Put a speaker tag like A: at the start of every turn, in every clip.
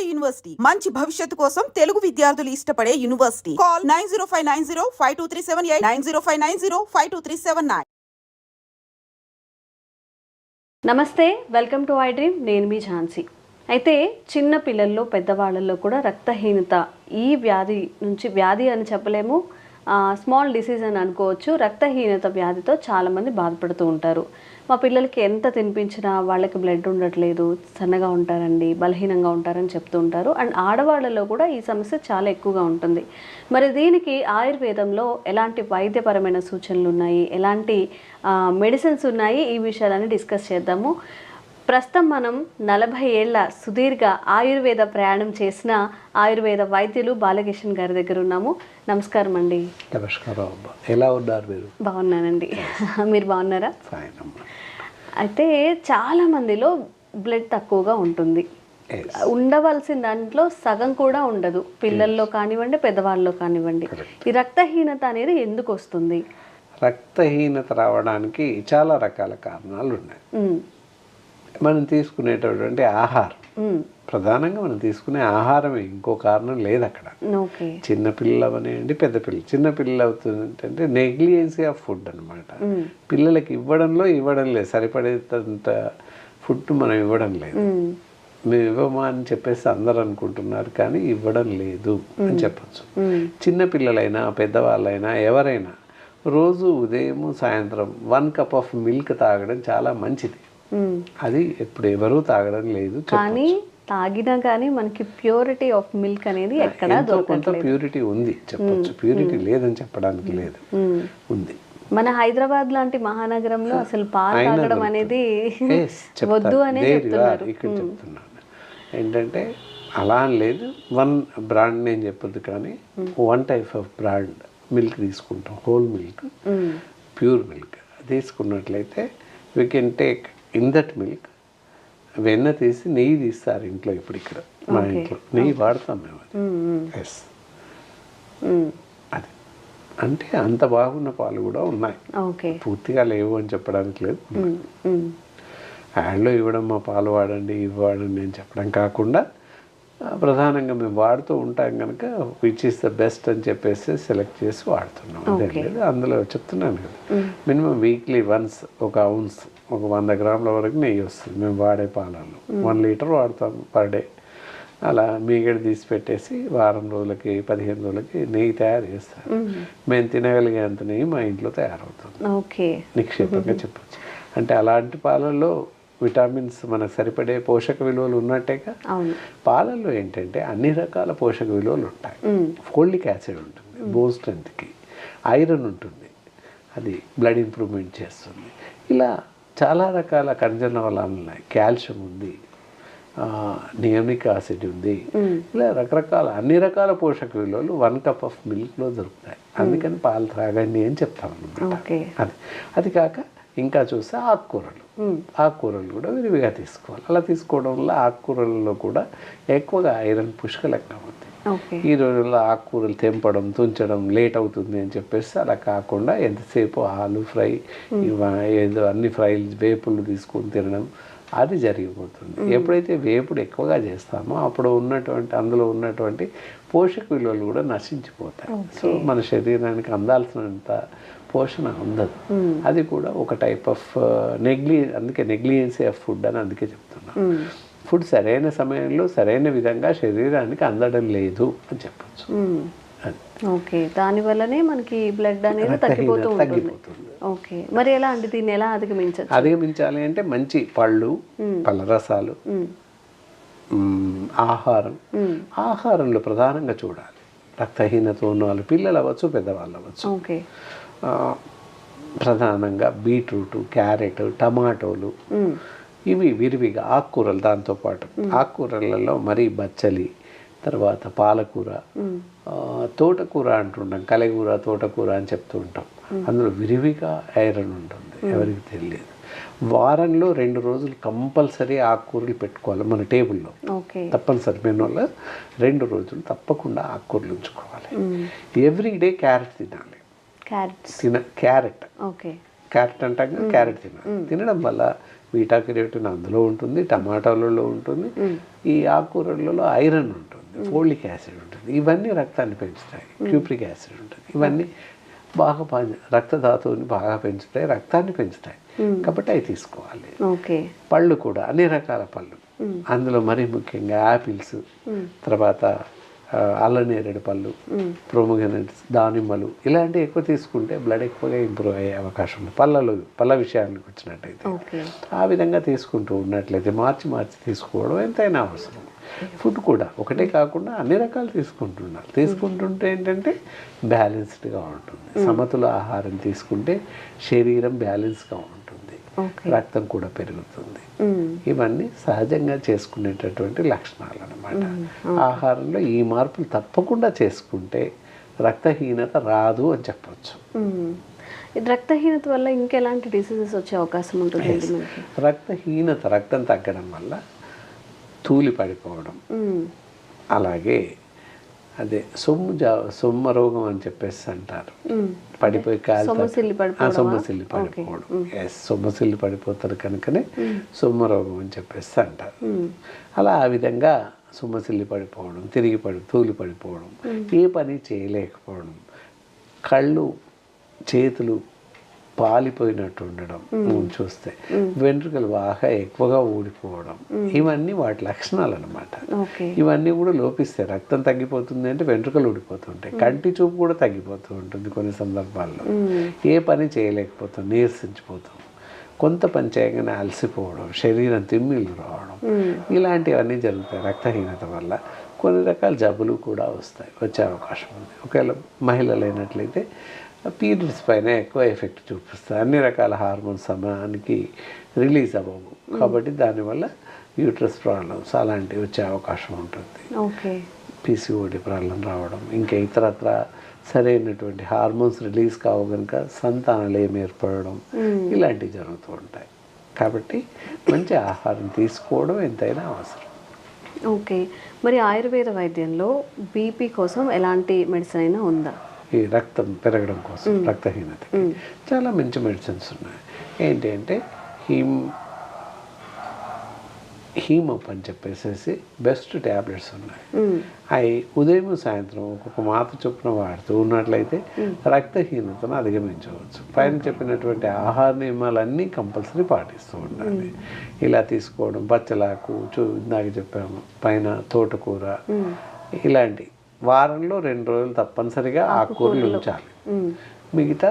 A: Palnadu university మంచి భవిష్యత్తు కోసం తెలుగు విద్యార్థులు ఇష్టపడే యూనివర్సిటీ. కాల్ 9059052378 9059052379.
B: నమస్తే, వెల్కమ్ టు ఐ డ్రీమ్. నేను మీ ఝాన్సీ. అయితే చిన్న పిల్లల్లో పెద్దవాళ్ళల్లో కూడా రక్తహీనత, ఈ వ్యాధి అని చెప్పలేము, స్మాల్ డిసీజ్ అని అనుకోవచ్చు. రక్తహీనత వ్యాధితో చాలామంది బాధపడుతూ ఉంటారు. మా పిల్లలకి ఎంత తినిపించినా వాళ్ళకి బ్లడ్ ఉండట్లేదు, సన్నగా ఉంటారండి, బలహీనంగా ఉంటారని చెప్తూ ఉంటారు. అండ్ ఆడవాళ్ళలో కూడా ఈ సమస్య చాలా ఎక్కువగా ఉంటుంది. మరి దీనికి ఆయుర్వేదంలో ఎలాంటి వైద్యపరమైన సూచనలు ఉన్నాయి, ఎలాంటి మెడిసిన్స్ ఉన్నాయి, ఈ విషయాలని డిస్కస్ చేద్దాము. ప్రస్తుతం మనం 40 ఏళ్ల సుదీర్ఘ ఆయుర్వేద ప్రయాణం చేసిన ఆయుర్వేద వైద్యులు బాలకిషన్ గారి దగ్గర ఉన్నాము. నమస్కారం అండి.
C: నమస్కారం అమ్మా, ఎలా ఉన్నారు మీరు?
B: బాగున్నానండి, మీరు బాగున్నారా? అయితే చాలా మందిలో బ్లడ్ తక్కువగా ఉంటుంది, ఉండవలసిన దాంట్లో సగం కూడా ఉండదు. పిల్లల్లో కానివ్వండి, పెద్దవాళ్ళలో కానివ్వండి. ఈ రక్తహీనత అనేది ఎందుకు వస్తుంది?
C: రక్తహీనత రావడానికి చాలా రకాల కారణాలు ఉన్నాయి. మనం తీసుకునేటటువంటి ఆహారం, ప్రధానంగా మనం తీసుకునే ఆహారమే, ఇంకో కారణం లేదు అక్కడ. చిన్నపిల్లలు అవనేయండి, పెద్ద పిల్లలు. చిన్నపిల్లలు అవుతుందంటే నెగ్లిజెన్సీ ఆఫ్ ఫుడ్ అనమాట. పిల్లలకి ఇవ్వడం లేదు, సరిపడేంత ఫుడ్ మనం ఇవ్వడం లేదు. మేము ఇవ్వమా అని చెప్పేసి అందరు అనుకుంటున్నారు, కానీ ఇవ్వడం లేదు అని చెప్పచ్చు. చిన్నపిల్లలైనా పెద్దవాళ్ళైనా ఎవరైనా రోజు ఉదయం సాయంత్రం 1 కప్ ఆఫ్ మిల్క్ తాగడం చాలా మంచిది. అది ఇప్పుడు ఎవరూ తాగడం లేదు,
B: కానీ తాగినా కానీ మనకి ప్యూరిటీ ఆఫ్ మిల్క్ అనేది ఎక్కడా
C: కొంత ప్యూరిటీ ఉంది చెప్పచ్చు. ప్యూరిటీ లేదని చెప్పడానికి లేదు, ఉంది.
B: మన హైదరాబాద్ లాంటి మహానగరంలో అసలు పాలు తాగడం అనేది వద్దు అనే చెప్తున్నారు.
C: ఇక్కడ చెప్తున్నాను ఏంటంటే అలా అని లేదు. వన్ బ్రాండ్ నేను చెప్పొద్దు, కానీ 1 టైప్ ఆఫ్ బ్రాండ్ మిల్క్ తీసుకుంటాం, హోల్ మిల్క్, ప్యూర్ మిల్క్ తీసుకున్నట్లయితే we can take in that milk. వెన్న తీసి నెయ్యి తీస్తారు ఇంట్లో. ఇప్పుడు ఇక్కడ మా ఇంట్లో నెయ్యి వాడతాం మేము. అది ఎస్, అది అంటే అంత బాగున్న పాలు కూడా ఉన్నాయి. పూర్తిగా లేవు అని చెప్పడానికి లేదు. యాడ్లో ఇవ్వడం మా పాలు వాడండి, ఇవి వాడండి అని చెప్పడం కాకుండా ప్రధానంగా మేము వాడుతూ ఉంటాం కనుక విచ్ ఈస్ ద బెస్ట్ అని చెప్పేసి సెలెక్ట్ చేసి వాడుతున్నాం. అదే లేదు, అందులో చెప్తున్నాను కదా, మినిమం వీక్లీ వన్స్ 1 ounce, ఒక 100 గ్రాముల వరకు నెయ్యి వస్తుంది మేము వాడే పాలల్లో. 1 లీటర్ వాడతాం పర్ డే. అలా మీగడ తీసి పెట్టేసి వారం రోజులకి 15 రోజులకి నెయ్యి తయారు చేస్తారు. మేము తినగలిగేంత నెయ్యి మా ఇంట్లో తయారవుతుంది, నిక్షేపంగా చెప్పచ్చు. అంటే అలాంటి పాలల్లో విటమిన్స్, మనకు సరిపడే పోషక విలువలు ఉన్నట్టేగా. పాలల్లో ఏంటంటే అన్ని రకాల పోషక విలువలు ఉంటాయి. ఫోలిక్ యాసిడ్ ఉంటుంది, బోన్ స్ట్రెంత్కి, ఐరన్ ఉంటుంది, అది బ్లడ్ ఇంప్రూవ్మెంట్ చేస్తుంది. ఇలా చాలా రకాల ఖనిజలవణాలు ఉన్నాయి, కాల్షియం ఉంది, నియమిక్ యాసిడ్ ఉంది. ఇలా రకరకాల అన్ని రకాల పోషక విలువలు 1 కప్ ఆఫ్ మిల్క్లో దొరుకుతాయి. అందుకని పాలు త్రాగండి అని చెప్తాను అన్నమాట. అది కాక ఇంకా చూస్తే ఆకుకూరలు కూడా విరివిగా తీసుకోవాలి. అలా తీసుకోవడం వల్ల ఆకుకూరలలో కూడా ఎక్కువగా ఐరన్ పుష్కలంగా ఉంది. ఈ రోజుల్లో ఆకుకూరలు తెంపడం, తుంచడం లేట్ అవుతుంది అని చెప్పేసి అలా కాకుండా ఎంతసేపు ఆలు ఫ్రై, ఏదో అన్ని ఫ్రైలు, వేపులు తీసుకొని తినడం అది జరిగిపోతుంది. ఎప్పుడైతే వేపుడు ఎక్కువగా చేస్తామో అప్పుడు అందులో ఉన్నటువంటి పోషక విలువలు కూడా నశించిపోతాయి. సో మన శరీరానికి అందాల్సినంత పోషణ ఉండదు. అది కూడా ఒక టైప్ ఆఫ్ అందుకే నెగ్లిజెన్సీ ఆఫ్ ఫుడ్ అని అందుకే చెప్తున్నాను. ఫుడ్ సరైన సమయంలో సరైన విధంగా శరీరానికి అందడం లేదు అని చెప్పచ్చు.
B: దానివల్లనే మనకి బ్లడ్ అనేది తగ్గిపోతుంది. మరి ఎలా అండి, దీన్ని ఎలా
C: అధిగమించాలి అంటే మంచి పళ్ళు, పళ్ళ రసాలు, ఆహారంలో ప్రధానంగా చూడాలి. రక్తహీనత ఉన్న వాళ్ళు, పిల్లలు అవ్వచ్చు, పెద్దవాళ్ళు అవ్వచ్చు. ప్రధానంగా బీట్రూట్, క్యారెట్, టమాటోలు, ఇవి విరివిగా, ఆకుకూరలు, దాంతోపాటు ఆకుకూరలలో మరీ బచ్చలి, తర్వాత పాలకూర, తోటకూర అంటుంటాం, కలగూర, తోటకూర అని చెప్తూ ఉంటాం. అందులో విరివిగా ఐరన్ ఉంటుంది, ఎవరికి తెలియదు. వారంలో 2 రోజులు కంపల్సరీ ఆకుకూరలు పెట్టుకోవాలి మన టేబుల్లో, తప్పనిసరి. మెనూలో 2 రోజులు తప్పకుండా ఆకుకూరలు ఉంచుకోవాలి. ఎవ్రీడే క్యారెట్ తినాలి. క్యారెట్ అంటాం, క్యారెట్ తినాలి. తినడం వల్ల బీటా కెరోటిన్ అందులో ఉంటుంది, టమాటాలలో ఉంటుంది, ఈ ఆకుకూరలలో ఐరన్ ఉంటుంది, ఫోలిక్ యాసిడ్ ఉంటుంది, ఇవన్నీ రక్తాన్ని పెంచుతాయి, క్యూప్రిక్ యాసిడ్ ఉంటుంది, ఇవన్నీ బాగా రక్తధాతువుని బాగా పెంచుతాయి, రక్తాన్ని పెంచుతాయి. కాబట్టి అవి తీసుకోవాలి. పళ్ళు కూడా అన్ని రకాల పళ్ళు, అందులో మరీ ముఖ్యంగా యాపిల్స్, తర్వాత అల్లనేరేడు పళ్ళు, ప్రొమోగ్రనేట్స్, దానిమ్మలు ఇలాంటివి ఎక్కువ తీసుకుంటే బ్లడ్ ఎక్కువగా ఇంప్రూవ్ అయ్యే అవకాశం ఉంది. పళ్ళ విషయానికి వచ్చినట్టయితే ఆ విధంగా తీసుకుంటూ ఉన్నట్లయితే మార్చి తీసుకోవడం ఎంతైనా అవసరం. ఫుడ్ కూడా ఒకటే కాకుండా అన్ని రకాలు తీసుకుంటుంటే ఏంటంటే బ్యాలెన్స్డ్గా ఉంటుంది. సమతుల ఆహారం తీసుకుంటే శరీరం బ్యాలెన్స్గా ఉంటుంది, రక్తం కూడా పెరుగుతుంది. ఇవన్నీ సహజంగా చేసుకునేటటువంటి లక్షణాలు అన్నమాట. ఆహారంలో ఈ మార్పులు తప్పకుండా చేసుకుంటే రక్తహీనత రాదు అని చెప్పచ్చు.
B: రక్తహీనత వల్ల ఇంకెలాంటి డిసీజెస్ వచ్చే అవకాశం ఉంటుంది?
C: రక్తహీనత, రక్తం తగ్గడం వల్ల తూలి పడిపోవడం, అలాగే అదే సొమ్మ రోగం అని చెప్పేసి అంటారు, పడిపోయి సొమ్మసిల్లి పడిపోవడం. సొమ్మసిల్లి పడిపోతారు కనుకనే సొమ్మ రోగం అని చెప్పేసి అంటారు. అలా ఆ విధంగా సొమ్మసిల్లి పడిపోవడం, తూలి పడిపోవడం, ఏ పని చేయలేకపోవడం, కళ్ళు చేతులు పాలిపోయినట్టు ఉండడం చూస్తే, వెంట్రుకలు బాగా ఎక్కువగా ఊడిపోవడం, ఇవన్నీ వాటి లక్షణాలు అన్నమాట. ఇవన్నీ కూడా లోపిస్తాయి. రక్తం తగ్గిపోతుంది అంటే వెంట్రుకలు ఊడిపోతుంటాయి, కంటి చూపు కూడా తగ్గిపోతూ ఉంటుంది. కొన్ని సందర్భాల్లో ఏ పని చేయలేకపోతాం, నీరసించిపోతాం, కొంత పని చేయగానే అలసిపోవడం, శరీరం తిమ్మిళ్ళు రావడం, ఇలాంటివన్నీ జరుగుతాయి రక్తహీనత వల్ల. కొన్ని రకాల జబ్బులు కూడా వచ్చే అవకాశం ఉంది. ఒకవేళ మహిళలు అయినట్లయితే పీరియడ్స్ పైన ఎక్కువ ఎఫెక్ట్ చూపిస్తాయి. అన్ని రకాల హార్మోన్స్ సమయానికి రిలీజ్ అవ్వవు, కాబట్టి దానివల్ల యూట్రస్ ప్రాబ్లమ్స్ అలాంటివి వచ్చే అవకాశం ఉంటుంది. పీసీఓడి ప్రాబ్లం రావడం, ఇంకా ఇతరత్ర సరైనటువంటి హార్మోన్స్ రిలీజ్ కావు కనుక సంతానలేమి ఏర్పడడం, ఇలాంటివి జరుగుతూ ఉంటాయి. కాబట్టి మంచి ఆహారం తీసుకోవడం ఎంతైనా అవసరం.
B: మరి ఆయుర్వేద వైద్యంలో బీపీ కోసం ఎలాంటి మెడిసిన్ అయినా ఉందా?
C: ఈ రక్తం పెరగడం కోసం, రక్తహీనతకి చాలా మంచి మెడిసిన్స్ ఉన్నాయి. ఏంటి అంటే హీమప్ అని చెప్పేసి బెస్ట్ ట్యాబ్లెట్స్ ఉన్నాయి. అవి ఉదయం సాయంత్రం ఒక్కొక్క మాత్ర చొప్పున వాడుతూ ఉన్నట్లయితే రక్తహీనతను అధిగమించవచ్చు. పైన చెప్పినటువంటి ఆహార నియమాలన్నీ కంపల్సరీ పాటిస్తూ ఉండాలి. ఇలా తీసుకోవడం, బచ్చలాకు ఇందాక చెప్పాము, పైన తోటకూర, ఇలాంటి వారంలో 2 రోజులు తప్పనిసరిగా ఆకుకూరలు ఉంచాలి. మిగతా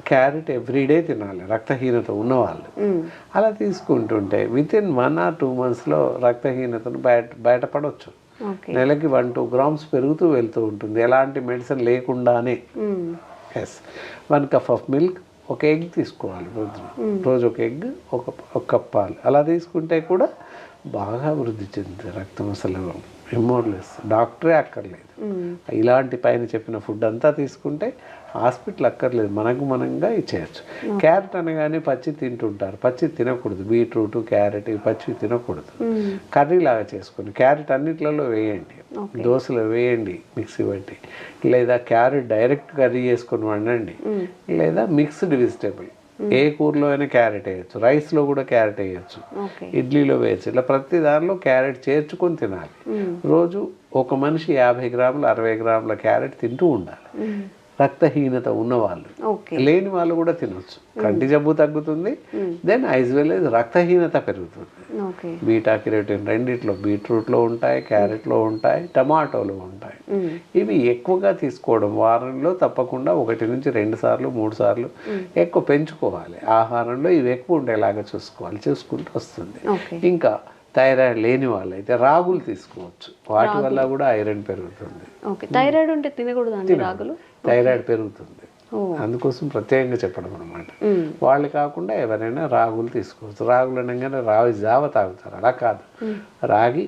C: క్యారెట్ ఎవ్రీడే తినాలి రక్తహీనత ఉన్నవాళ్ళు. అలా తీసుకుంటుంటే వితిన్ 1 or 2 monthsలో రక్తహీనతను బయటపడవచ్చు. నెలకి 1-2 grams పెరుగుతూ వెళ్తూ ఉంటుంది, ఎలాంటి మెడిసిన్ లేకుండానే. 1 cup of milk, ఒక ఎగ్ తీసుకోవాలి రోజు ఒక ఎగ్, ఒక కప్ పాలు, అలా తీసుకుంటే కూడా బాగా వృద్ధి చెందుతుంది రక్తం. అసలు ఎమోర్లెస్, డాక్టరే అక్కర్లేదు. ఇలాంటి పైన చెప్పిన ఫుడ్ అంతా తీసుకుంటే హాస్పిటల్ అక్కర్లేదు, మనంగా ఇచ్చేయచ్చు. క్యారెట్ అనగానే పచ్చి తింటుంటారు, పచ్చి తినకూడదు. బీట్రూట్, క్యారెట్ ఇవి పచ్చి తినకూడదు. కర్రీ లాగా చేసుకొని క్యారెట్ అన్నిట్లలో వేయండి, దోశలో వేయండి మిక్సీ పట్టి, లేదా క్యారెట్ డైరెక్ట్ కర్రీ చేసుకొని వండండి, లేదా మిక్స్డ్ వెజిటేబుల్ ఏ కూరలో అయినా క్యారెట్ వేయచ్చు, రైస్లో కూడా క్యారెట్ వేయచ్చు, ఇడ్లీలో వేయచ్చు. ఇట్లా ప్రతి దానిలో క్యారెట్ చేర్చుకొని తినాలి. రోజు ఒక మనిషి 50 grams 60 grams క్యారెట్ తింటూ ఉండాలి. రక్తహీనత ఉన్నవాళ్ళు, లేని వాళ్ళు కూడా తినొచ్చు. కంటి జబ్బు తగ్గుతుంది, దెన్ యాజ్ వెల్ యాజ్ రక్తహీనత పెరుగుతుంది. బీటా కెరోటిన్ రెండిట్లో, బీట్రూట్లో ఉంటాయి, క్యారెట్లో ఉంటాయి, టమాటోలో ఉంటాయి. ఇవి ఎక్కువగా తీసుకోవడం, వారంలో తప్పకుండా 1 నుంచి 2 సార్లు 3 సార్లు ఎక్కువ పెంచుకోవాలి. ఆహారంలో ఇవి ఎక్కువ ఉండేలాగా చూసుకుంటూ వస్తుంది. ఇంకా థైరాయిడ్ లేని వాళ్ళైతే రాగులు తీసుకోవచ్చు, వాటి వల్ల కూడా ఐరన్ పెరుగుతుంది.
B: థైరాయిడ్ ఉంటే తినకూడదు రాగులు,
C: థైరాయిడ్ పెరుగుతుంది, అందుకోసం ప్రత్యేకంగా చెప్పడం అనమాట. వాళ్ళు కాకుండా ఎవరైనా రాగులు తీసుకోవచ్చు. రాగులు అనగానే రాగి జావ తాగుతారు, అలా కాదు, రాగి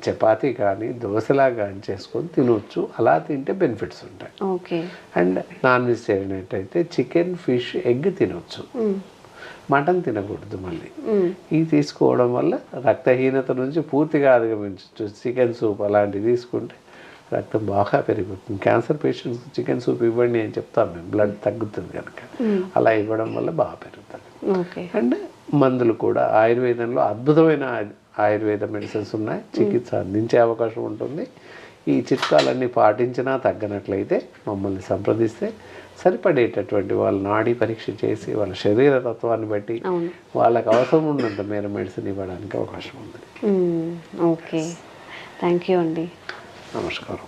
C: చపాతీ కానీ దోశలా కానీ చేసుకొని తినవచ్చు. అలా తింటే బెనిఫిట్స్ ఉంటాయి. అండ్ నాన్ వెజిటేరియన్ అయితే చికెన్, ఫిష్, ఎగ్ తినవచ్చు, మటన్ తినకూడదు. మళ్ళీ ఇది తీసుకోవడం వల్ల రక్తహీనత నుంచి పూర్తిగా అధిగమించవచ్చు. చికెన్ సూప్ అలాంటివి తీసుకుంటే రక్తం బాగా పెరిగిపోతుంది. క్యాన్సర్ పేషెంట్స్ చికెన్ సూప్ ఇవ్వండి అని చెప్తాం మేము, బ్లడ్ తగ్గుతుంది కనుక. అలా ఇవ్వడం వల్ల బాగా పెరుగుతుంది. అండ్ మందులు కూడా ఆయుర్వేదంలో అద్భుతమైన ఆయుర్వేద మెడిసిన్స్ ఉన్నాయి, చికిత్స అందించే అవకాశం ఉంటుంది. ఈ చిట్కాలన్నీ పాటించినా తగ్గనట్లయితే మమ్మల్ని సంప్రదిస్తే సరిపడేటటువంటి వాళ్ళ నాడీ పరీక్ష చేసి వాళ్ళ శరీర తత్వాన్ని బట్టి వాళ్ళకి అవసరం ఉన్నంత మేర మెడిసిన్ ఇవ్వడానికి అవకాశం ఉంది.
B: ఓకే, థ్యాంక్ యూ అండి.
C: నమస్కారం.